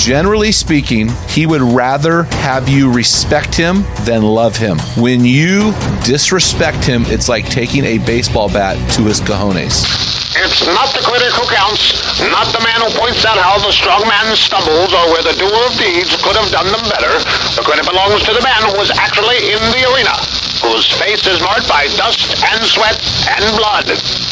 Generally speaking, he would rather have you respect him than love him. When you disrespect him, it's like taking a baseball bat to his cojones. It's not the critic who counts, not the man who points out how the strong man stumbles or where the doer of deeds could have done them better. The credit belongs to the man who was actually in the arena, whose face is marked by dust and sweat and blood.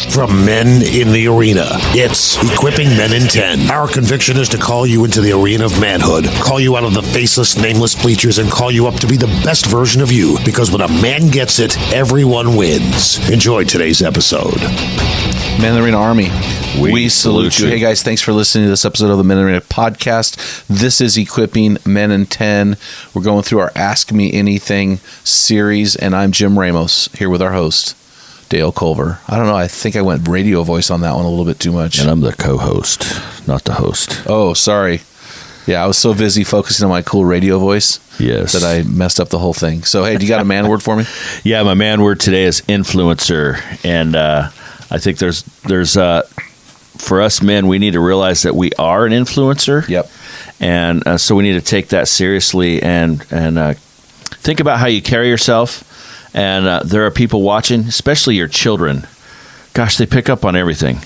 From Men in the Arena, it's Equipping Men in 10. Our conviction is to call you into the arena of manhood, call you out of the faceless, nameless bleachers, and call you up to be the best version of you, because when a man gets it, everyone wins. Enjoy today's episode. Men in the Arena Army, we salute you. Hey guys, thanks for listening to this episode of the Men in the Arena podcast. This is Equipping Men in 10. We're going through our Ask Me Anything series, and I'm Jim Ramos here with our host, Dale Culver. I don't know, I think I went radio voice on that one a little bit too much. And I'm the co-host, not the host. Oh, sorry. Yeah, I was so busy focusing on my cool radio voice that I messed up the whole thing. So, hey, do you got a man word for me? Yeah, my man word today is influencer. And I think there's for us men, we need to realize that we are an influencer. Yep. And so we need to take that seriously and think about how you carry yourself. And there are people watching, especially your children. Gosh, they pick up on everything.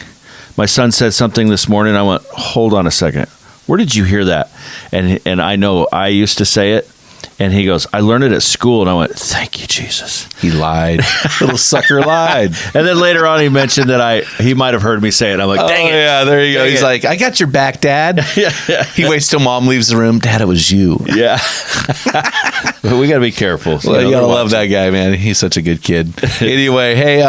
My son said something this morning. I went, hold on a second. Where did you hear that? And I know I used to say it. And he goes, I learned it at school. And I went, thank you, Jesus. He lied. Little sucker lied. And then later on, he mentioned that he might have heard me say it. I'm like, dang it. Yeah, there you go. He's like, I got your back, Dad. He waits till Mom leaves the room. Dad, it was you. Yeah. But we got to be careful. Well, you got to love that guy, man. He's such a good kid. Anyway, hey,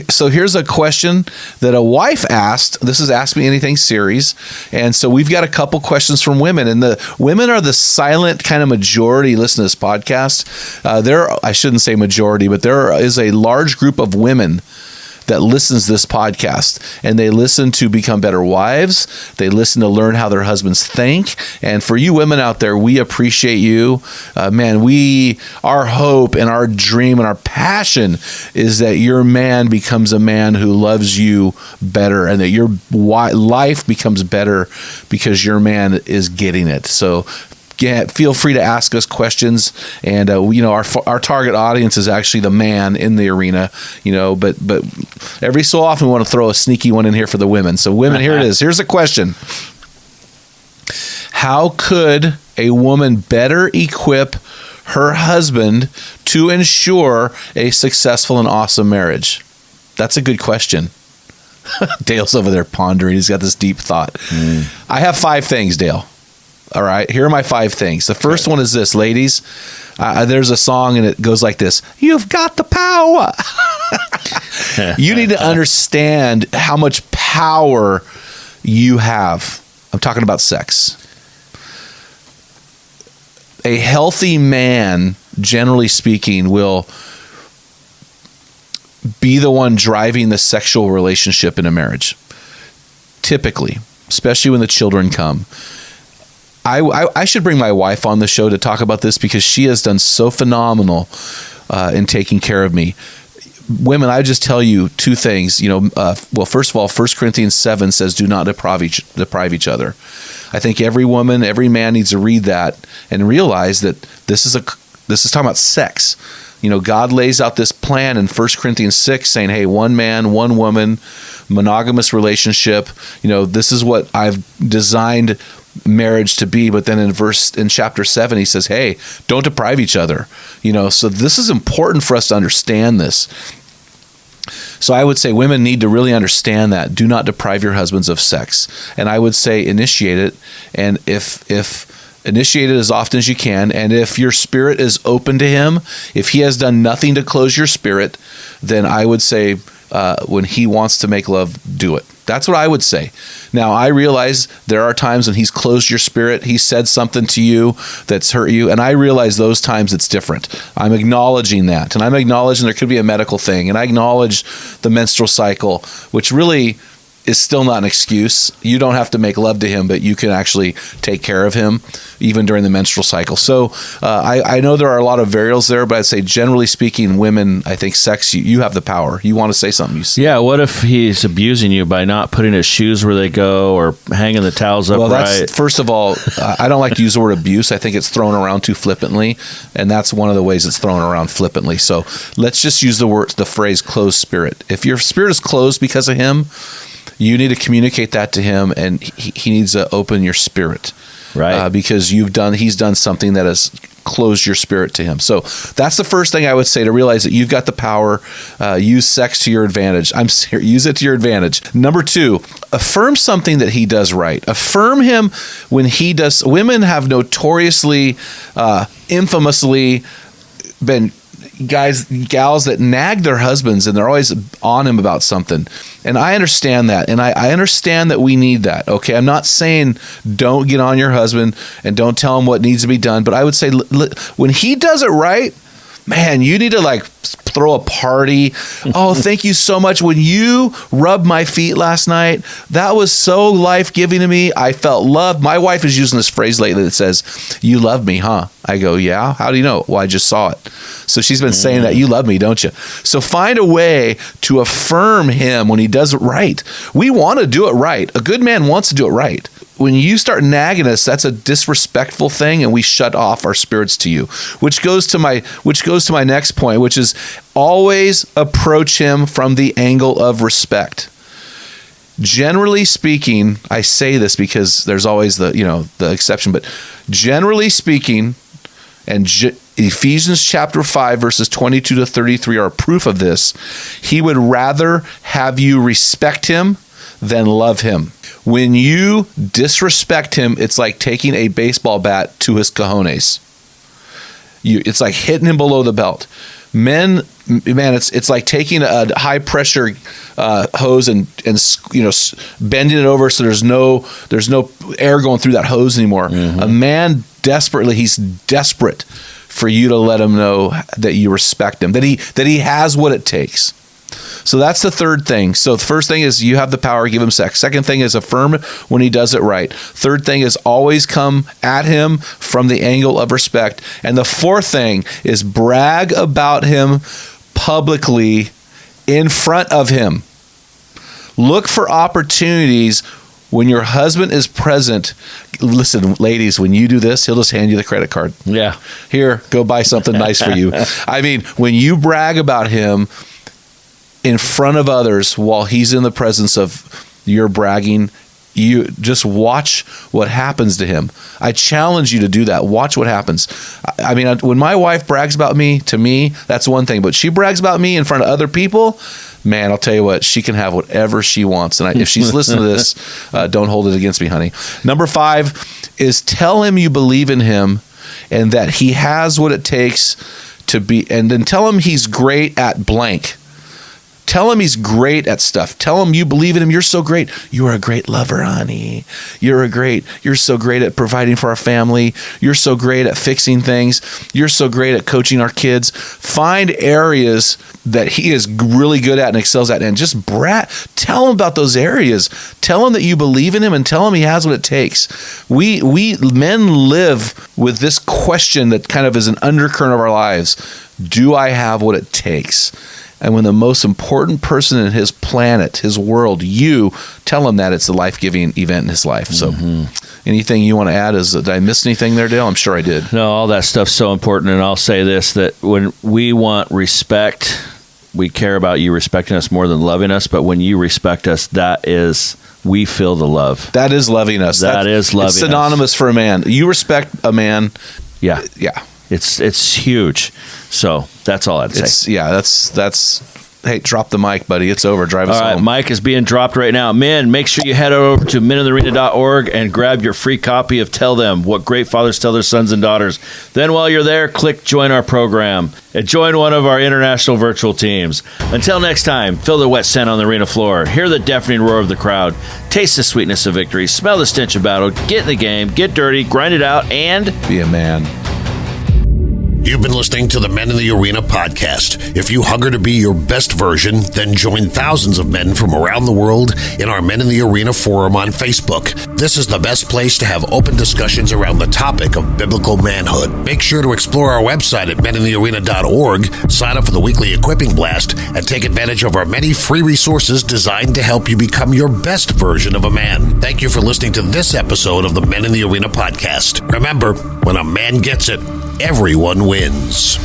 so here's a question that a wife asked. This is Ask Me Anything series. And so we've got a couple questions from women. And the women are the silent kind of majority listen to this podcast. I shouldn't say majority, but there is a large group of women that listens to this podcast, and they listen to become better wives. They listen to learn how their husbands think. And for you women out there, we appreciate you. Man, our hope and our dream and our passion is that your man becomes a man who loves you better, and that your life becomes better because your man is getting it. So feel free to ask us questions, and our target audience is actually the man in the arena, but every so often we want to throw a sneaky one in here for the women. So women, here it is. Here's a question. How could a woman better equip her husband to ensure a successful and awesome marriage? That's a good question. Dale's over there pondering. He's got this deep thought. I have 5 things, Dale. All right, here are my 5 things. The first one is this, ladies. There's a song, and it goes like this. You've got the power. You need to understand how much power you have. I'm talking about sex. A healthy man, generally speaking, will be the one driving the sexual relationship in a marriage. Typically, especially when the children come. I should bring my wife on the show to talk about this, because she has done so phenomenal in taking care of me. Women, I just tell you 2 things. Well, first of all, 1 Corinthians 7 says, do not deprive each other. I think every woman, every man needs to read that and realize that this is talking about sex. God lays out this plan in 1 Corinthians 6 saying, hey, one man, one woman, monogamous relationship. This is what I've designed marriage to be. But then in chapter 7, he says, hey, don't deprive each other. So this is important for us to understand this. So I would say women need to really understand that. Do not deprive your husbands of sex. And I would say initiate it. And if initiate it as often as you can. And if your spirit is open to him, if he has done nothing to close your spirit, then I would say when he wants to make love, do it. That's what I would say. Now, I realize there are times when he's closed your spirit. He said something to you that's hurt you. And I realize those times it's different. I'm acknowledging that. And I'm acknowledging there could be a medical thing. And I acknowledge the menstrual cycle, which really is still not an excuse. You don't have to make love to him, but you can actually take care of him even during the menstrual cycle. So I know there are a lot of variables there, but I'd say generally speaking, women, I think sex, you have the power. You want to say something. Yeah, what if he's abusing you by not putting his shoes where they go or hanging the towels upright? Well, that's, first of all, I don't like to use the word abuse. I think it's thrown around too flippantly, and that's one of the ways it's thrown around flippantly. So let's just use the phrase closed spirit. If your spirit is closed because of him, you need to communicate that to him, and he needs to open your spirit, right? Because he's done something that has closed your spirit to him. So that's the first thing I would say, to realize that you've got the power. Use sex to your advantage. I'm serious. Use it to your advantage. Number 2, affirm something that he does right. Affirm him when he does. Women have notoriously, infamously been gals that nag their husbands, and they're always on him about something. And I understand that. And I understand that we need that. Okay. I'm not saying don't get on your husband and don't tell him what needs to be done. But I would say when he does it right, man, you need to like throw a party. Oh, thank you so much. When you rubbed my feet last night, that was so life-giving to me. I felt loved. My wife is using this phrase lately that says, "You love me, huh?" I go, "Yeah. How do you know?" "Well, I just saw it." So she's been saying that. You love me, don't you? So find a way to affirm him when he does it right. We want to do it right. A good man wants to do it right. When you start nagging us, that's a disrespectful thing, and we shut off our spirits to you. Which goes to my next point, which is always approach him from the angle of respect. Generally speaking, I say this because there's always the exception, but generally speaking, and Ephesians chapter 5 verses 22 to 33 are proof of this. He would rather have you respect him than love him. When you disrespect him, it's like taking a baseball bat to his cojones. It's like hitting him below the belt. Men, man, it's like taking a high pressure hose and bending it over so there's no air going through that hose anymore. Mm-hmm. A man he's desperate for you to let him know that you respect him, that he has what it takes. So that's the third thing. So the first thing is you have the power, give him sex. Second thing is affirm when he does it right. Third thing is always come at him from the angle of respect. And the fourth thing is brag about him publicly in front of him. Look for opportunities when your husband is present. Listen, ladies, when you do this, he'll just hand you the credit card. Yeah. Here, go buy something nice for you. I mean, when you brag about him in front of others while he's in the presence of your bragging, you just watch what happens to him. I challenge you to do that. Watch what happens. I mean, when my wife brags about me, to me, that's one thing. But she brags about me in front of other people, man, I'll tell you what, she can have whatever she wants. And if she's listening to this, don't hold it against me, honey. Number 5 is tell him you believe in him and that he has what it takes to be, and then tell him he's great at blank. Tell him he's great at stuff. Tell him you believe in him. You're so great. You're a great lover, honey. You're so great at providing for our family. You're so great at fixing things. You're so great at coaching our kids. Find areas that he is really good at and excels at, and just tell him about those areas. Tell him that you believe in him, and tell him he has what it takes. We men live with this question that kind of is an undercurrent of our lives. Do I have what it takes? And when the most important person in his planet, his world, you tell him that, it's a life-giving event in his life. So anything you want to add? Did I miss anything there, Dale? I'm sure I did. No, all that stuff's so important. And I'll say this, that when we want respect, we care about you respecting us more than loving us. But when you respect us, we feel the love. That is loving us. That is loving us. It's synonymous for a man. You respect a man. Yeah. Yeah. It's huge. So that's all I'd say. Hey, drop the mic, buddy. It's over. Drive us home. All right, mic is being dropped right now. Men, make sure you head over to meninthearena.org and grab your free copy of Tell Them, What Great Fathers Tell Their Sons and Daughters. Then while you're there, click Join Our Program and join one of our international virtual teams. Until next time, feel the wet scent on the arena floor, hear the deafening roar of the crowd, taste the sweetness of victory, smell the stench of battle, get in the game, get dirty, grind it out, and be a man. You've been listening to the Men in the Arena podcast. If you hunger to be your best version, then join thousands of men from around the world in our Men in the Arena forum on Facebook. This is the best place to have open discussions around the topic of biblical manhood. Make sure to explore our website at meninthearena.org, sign up for the weekly Equipping Blast, and take advantage of our many free resources designed to help you become your best version of a man. Thank you for listening to this episode of the Men in the Arena podcast. Remember, when a man gets it, everyone wins.